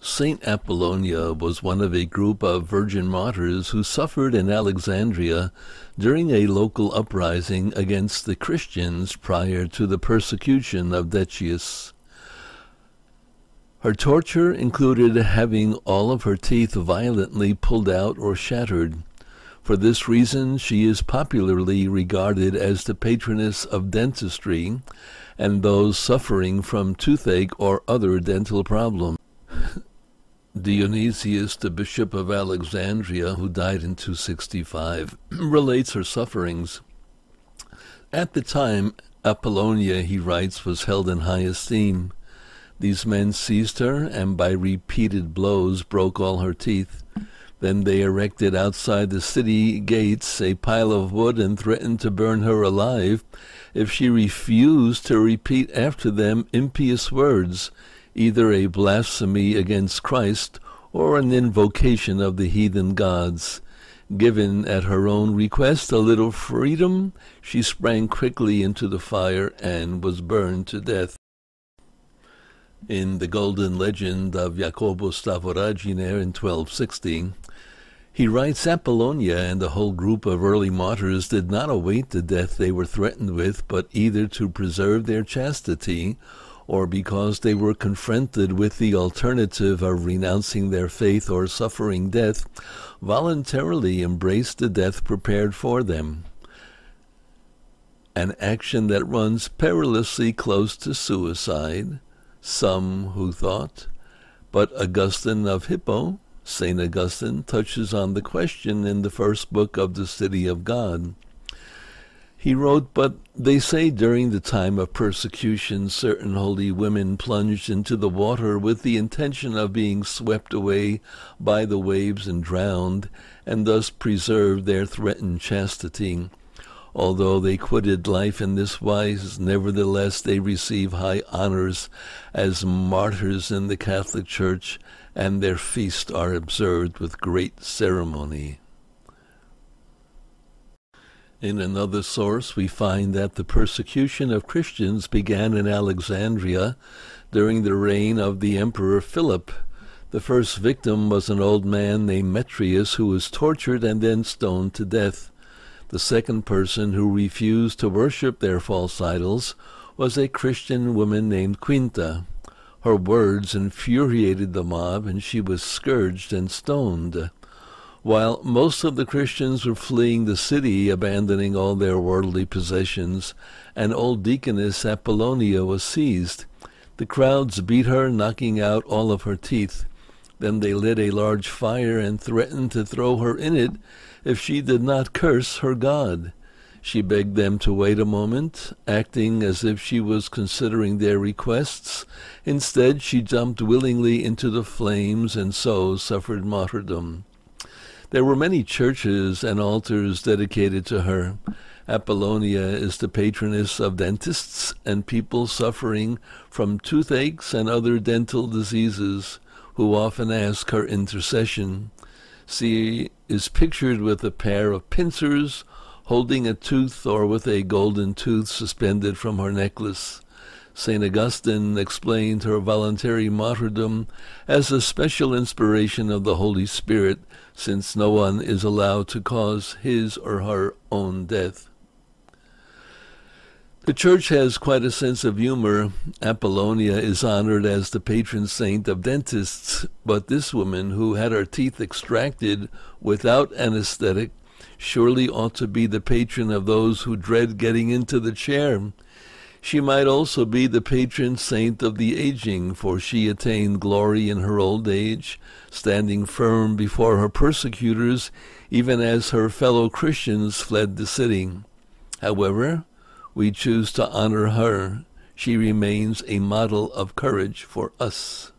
Saint Apollonia was one of a group of virgin martyrs who suffered in Alexandria during a local uprising against the Christians prior to the persecution of Decius. Her torture included having all of her teeth violently pulled out or shattered. For this reason, she is popularly regarded as the patroness of dentistry and those suffering from toothache or other dental problems. Dionysius, the bishop of Alexandria, who died in 265, relates her sufferings. At the time, Apollonia, he writes, was held in high esteem. These men seized her, and by repeated blows broke all her teeth. Then they erected outside the city gates a pile of wood and threatened to burn her alive if she refused to repeat after them impious words, either a blasphemy against Christ or an invocation of the heathen gods. Given at her own request a little freedom, she sprang quickly into the fire and was burned to death. In the golden legend of Jacopo Stavoragine in 1260, he writes, Apollonia and the whole group of early martyrs did not await the death they were threatened with, but either to preserve their chastity, or because they were confronted with the alternative of renouncing their faith or suffering death, voluntarily embraced the death prepared for them, an action that runs perilously close to suicide, some who thought. But Augustine of Hippo, St. Augustine, touches on the question in the first book of the City of God. He wrote, "But they say during the time of persecution certain holy women plunged into the water with the intention of being swept away by the waves and drowned, and thus preserved their threatened chastity. Although they quitted life in this wise, nevertheless they receive high honors as martyrs in the Catholic Church, and their feasts are observed with great ceremony." In another source, we find that the persecution of Christians began in Alexandria during the reign of the Emperor Philip. The first victim was an old man named Metrius, who was tortured and then stoned to death. The second person who refused to worship their false idols was a Christian woman named Quinta. Her words infuriated the mob, and she was scourged and stoned. While most of the Christians were fleeing the city, abandoning all their worldly possessions, an old deaconess, Apollonia, was seized. The crowds beat her, knocking out all of her teeth. Then they lit a large fire and threatened to throw her in it if she did not curse her God. She begged them to wait a moment, acting as if she was considering their requests. Instead, she jumped willingly into the flames and so suffered martyrdom. There were many churches and altars dedicated to her. Apollonia is the patroness of dentists and people suffering from toothaches and other dental diseases, who often ask her intercession. She is pictured with a pair of pincers, holding a tooth, or with a golden tooth suspended from her necklace. St. Augustine explained her voluntary martyrdom as a special inspiration of the Holy Spirit, since no one is allowed to cause his or her own death. The Church has quite a sense of humor. Apollonia is honored as the patron saint of dentists, but this woman, who had her teeth extracted without anesthetic, surely ought to be the patron of those who dread getting into the chair. She might also be the patron saint of the aging, for she attained glory in her old age, standing firm before her persecutors, even as her fellow Christians fled the city. However, we choose to honor her. She remains a model of courage for us.